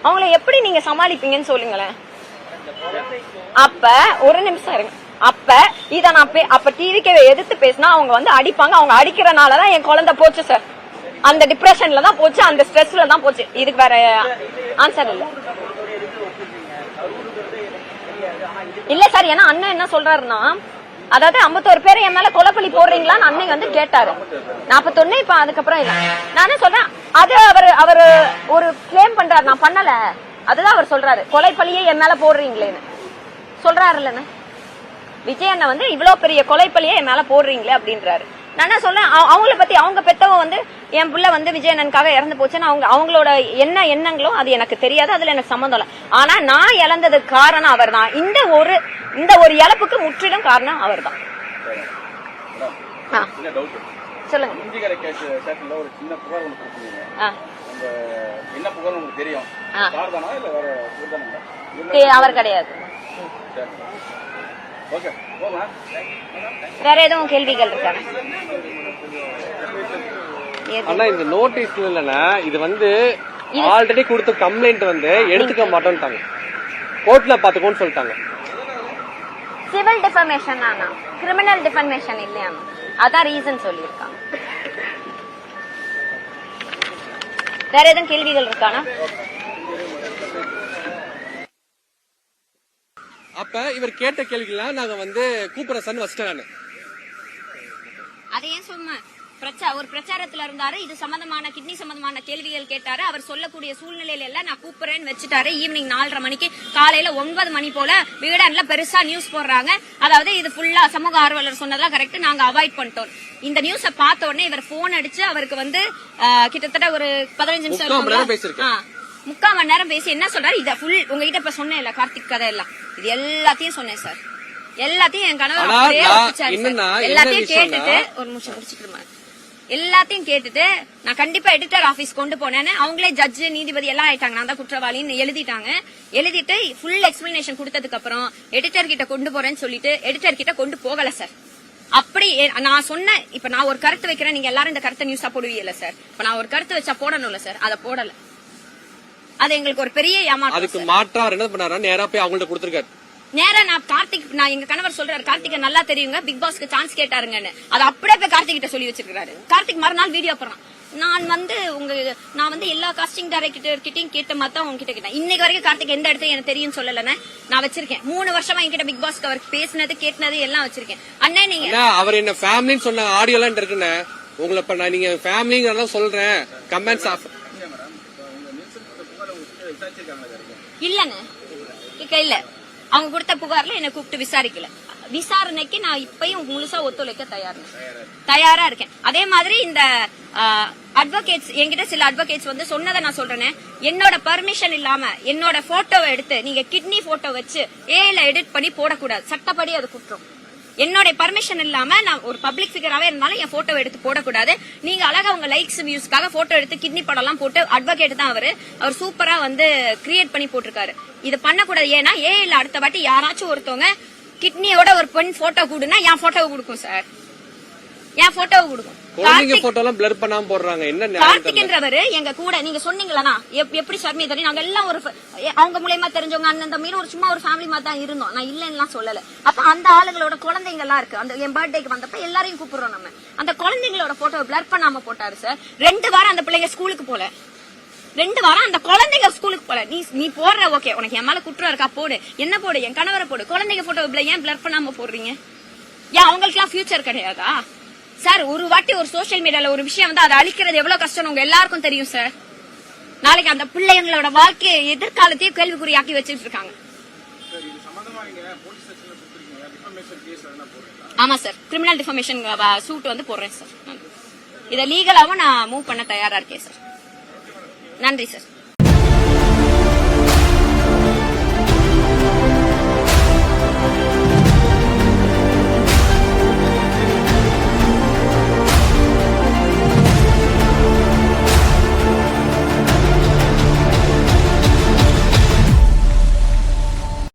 அவங்கள எப்படி நீங்க சமாளிப்பீங்கன்னு சொல்லுங்களேன். அப்ப ஒரு நிமிஷம் இருங்க. அப்ப இத நான் அப்ப டிவிக்கு எதிர்த்து பேசினா அவங்க வந்து அடிப்பாங்க. அவங்க அடிக்கிறனாலதான் என் குழந்தை போச்சு சார், அந்த டிப்ரெஷன்ல தான் போச்சு, அந்த ஸ்ட்ரெஸ்ல தான் போச்சு. இதுக்கு வேற ஆன்சர் இல்ல சார். ஏன்னா அண்ணன் என்ன சொல்றாருன்னா, அதாவது 51 பேரை என் மேல கொலைப்பள்ளி போடுறீங்களான்னு அன்னைக்கு வந்து கேட்டாரு. 41 இப்ப அதுக்கப்புறம் இல்ல. நானே சொல்றேன், அது அவரு ஒரு கிளைம் பண்றாரு, நான் பண்ணல, அதுதான் அவர் சொல்றாரு, கொலைப்பள்ளியே என் மேல போடுறீங்களேன்னு சொல்றாரு இல்லன்னு. விஜய் அண்ணா வந்து இவ்வளவு பெரிய கொலைப்பள்ளியே என் மேல போடுறீங்களே அப்படின்றாரு. நான் என்ன சொல்றேன், அவங்கள பத்தி அவங்க பெத்தவ வந்து என் புள்ள வந்து விஜய் அண்ணனுக்காக இறந்து போச்சுன்னு அவங்களோட என்ன எண்ணங்களோ அது எனக்கு தெரியாது, அதுல எனக்கு சம்மந்தம் இல்லை. ஆனா நான் இழந்ததுக்கு காரணம் அவர் தான். இந்த ஒரு இழப்புக்கு முற்றிலும் காரணம் அவர் தான். சொல்லுங்க. ஒரு சின்ன புகார் ஒன்று கொடுத்தீங்க, என்ன புகார் உங்களுக்கு தெரியும்? அவர் கிடையாது. வேற எதுவும் கேள்விகள் இருக்கா? ஆனா இந்த நோட்டீஸ் இல்லன்னா, இது வந்து ஆல்ரெடி கொடுத்த கம்ப்ளைண்ட் வந்து எடுத்துக்க மாட்டோம்ட்டாங்க, கோர்ட்ல பாத்துக்கோன்னு சொல்லிட்டாங்க. சிவில் டிஃபமேஷன் ஆனா கிரிமினல் டிஃபமேஷன் இல்லையா, அதான் ரீசன் சொல்லியிருக்காங்க. வேற எதுவும் கேள்விகள் இருக்கானா? அப்ப இவர் கேட்ட கேள்விகள்லாம் நாங்க வந்து கூப்பிட சன் வச்சிட்டாங்க. அதே சும்மா ஒரு பிரச்சாரத்துல இருந்தாரு, இது சம்பந்தமான கிட்னி சம்பந்தமான கேள்விகள் கேட்டாரு. அவர் சொல்லக்கூடிய சூழ்நிலையில எல்லாம் நான் கூப்பிடுறேன்னு வச்சுட்டாரு. ஈவினிங் 4:30 மணிக்கு, காலையில 9 மணி போல வீடான்ல பெருசா நியூஸ் போடுறாங்க. அதாவது இது ஃபுல்லா சமூக ஆர்வலர் சொன்னதெல்லாம் கரெக்ட், நாங்க அவாய்ட் பண்ணிட்டோம். இந்த நியூஸ பார்த்த உடனே இவர் போன் அடிச்சு அவருக்கு வந்து கிட்டத்தட்ட ஒரு 15 நிமிஷம் 3/4 மணி நேரம் பேசி என்ன சொல்றாரு, இத ஃபுல் உங்ககிட்ட இப்ப சொன்னேன் இல்ல கார்த்திக் கதை எல்லாம், இது எல்லாத்தையும் சொன்னேன் சார். எல்லாத்தையும் என் கணவர் எல்லாத்தையும் கேட்டுட்டு ஒரு நிமிஷம் முடிச்சுட்டு எல்லாத்தையும் கேட்டுட்டு நான் கண்டிப்பா எடிட்டர் ஆபீஸ் கொண்டு போனேன்னு அவங்களே ஜட்ஜ் நீதிபதி எல்லாம் ஆயிட்டாங்க, நான் தான் குற்றவாளின்னு எழுதிட்டாங்க. எழுதிட்டு ஃபுல் எக்ஸ்பிளனேஷன் கொடுத்ததுக்கு அப்புறம் எடிட்டர் கிட்ட கொண்டு போறேன்னு சொல்லிட்டு எடிட்டர் கிட்ட கொண்டு போகல சார். அப்படி நான் சொன்னேன், இப்ப நான் ஒரு கருத்து வைக்கிறேன், நீங்க எல்லாரும் இந்த கருத்தை நியூஸா போடுவீங்கல்ல சார், இப்ப நான் ஒரு கருத்து வச்சா போடணும்ல சார், அதை போடல. அது எங்களுக்கு ஒரு பெரிய ஏமாற்றம். அதுக்கு மாற்றா என்ன பண்ணாரா, நேரா போய் அவங்கள்ட்ட கொடுத்திருக்காரு. நேரா நான் எங்க கணவர் சொல்றாரு, கார்த்திக் நல்லா தெரியுங்க, பிக் பாஸ்க்கு சான்ஸ் கேட்டாருங்கன்னு. அது அப்படியே போய் கார்த்திக் கிட்ட சொல்லி வச்சிருக்காரு. கார்த்திக் மறுநாள் வீடியோ போறான், நான் வந்து எல்லா காஸ்டிங் டைரக்டர் கிட்டையும் கேட்ட மாதிரி தான் உங்ககிட்ட கேட்டேன். இன்னைக்கு வரைக்கும் கார்த்திக் எந்த இடத்துல எனக்கு தெரியும் சொல்லலன்னு நான் வச்சிருக்கேன். 3 வருஷமா என்கிட்ட பிக் பாஸ்க்கு அவர் பேசினது கேட்டது எல்லாம் வச்சிருக்கேன். அண்ணா நீங்க அவர் என்ன ஃபேமிலின்னு சொன்ன ஆடியோ எல்லாம் இருக்குன்னு உங்களை இப்ப நான் நீங்க ஃபேமிலிங்கிறதெல்லாம் சொல்றேன். கமெண்ட்ஸ் ஆஃப் இல்லன்னு இல்ல அவங்க கொடுத்த புகார்ல என்ன கூப்பிட்டு விசாரிக்கல. விசாரணைக்கு நான் இப்பயும் முழுசா ஒத்துழைக்க தயாரா இருக்கேன். அதே மாதிரி இந்த அட்வொகேட்ஸ் என்கிட்ட சில அட்வொகேட்ஸ் வந்து சொன்னதை நான் சொல்றேன். என்னோட பர்மிஷன் இல்லாம என்னோட போட்டோவை எடுத்து நீங்க கிட்னி போட்டோ வச்சு ஏல எடிட் பண்ணி போடக்கூடாது. சட்டப்படி அது குற்றம். என்னோட பர்மிஷன் இல்லாம நான் ஒரு பப்ளிக் ஃபிகராவே இருந்தாலும் என் போட்டோ எடுத்து போடக்கூடாது. நீங்க அழகா உங்க லைக்ஸ் வியூஸ்க்காக போட்டோ எடுத்து கிட்னி படம் எல்லாம் போட்டு அட்வொகேட் தான் அவர் சூப்பரா வந்து கிரியேட் பண்ணி போட்டிருக்காரு. இது பண்ணக்கூடாது. ஏன்னா ஏல அடுத்த வாட்டி யாராச்சும் ஒருத்தவங்க கிட்னியோட ஒரு பெண் போட்டோ கொடுனா என் போட்டோவை கொடுக்கும் சார். என் போட்டோவை கொடுக்கும். குழந்தைங்க போட்டோ எல்லாம் பிளர் பண்ணாம போடுறாங்க. என்ன கார்த்திக்ன்றவரு எங்க கூட நீங்க சொன்னீங்களா எப்படி சர்மியை தெரியும். நாங்க எல்லாம் ஒரு அவங்க மூலமா தெரிஞ்சவங்க அண்ணன் தம்பின்னு ஒரு சும்மா ஒரு ஃபேமிலி மாதிரி தான் இருந்தோம். நான் இல்லைன்னு சொல்லல. அப்ப அந்த ஆளுகளோட குழந்தைங்க எல்லாம் இருக்கு. அந்த என் பர்த்டேக்கு வந்தப்ப எல்லாரையும் கூப்பிடுறோம். நம்ம அந்த குழந்தைங்களோட போட்டோ பிளர் பண்ணாம போட்டாரு சார். 2 வாரம் அந்த பிள்ளைங்க ஸ்கூலுக்கு போல. 2 வாரம் அந்த குழந்தைங்க ஸ்கூலுக்கு போல. நீ போடுற ஓகே உனக்கு என் மேல குற்றம் இருக்கா போடு. என்ன போடு என் கணவரை போடு. குழந்தைங்க போட்டோ ஏன் பிளர் பண்ணாம போடுறீங்க? ஏன் அவங்களுக்கு எல்லாம் ஃபியூச்சர் கிடையாதா சார்? ஒரு வாட்டி ஒரு சோசியல் மீடியால ஒரு விஷயம் வந்து அதை அழிக்கிறது எவ்வளவு கஷ்டம் உங்க எல்லாருக்கும் தெரியும் சார். நாளைக்கு அந்த பிள்ளைங்களோட வாழ்க்கையை எதிர்காலத்தையும் கேள்விக்குறியாக்கி வச்சிட்டு இருக்காங்க. ஆமா சார், கிரிமினல் டிஃபமேஷன் சூட் வந்து போடுறேன் சார். இதை லீகலாவும் நான் மூவ் பண்ண தயாரா இருக்கேன் சார். நன்றி சார்.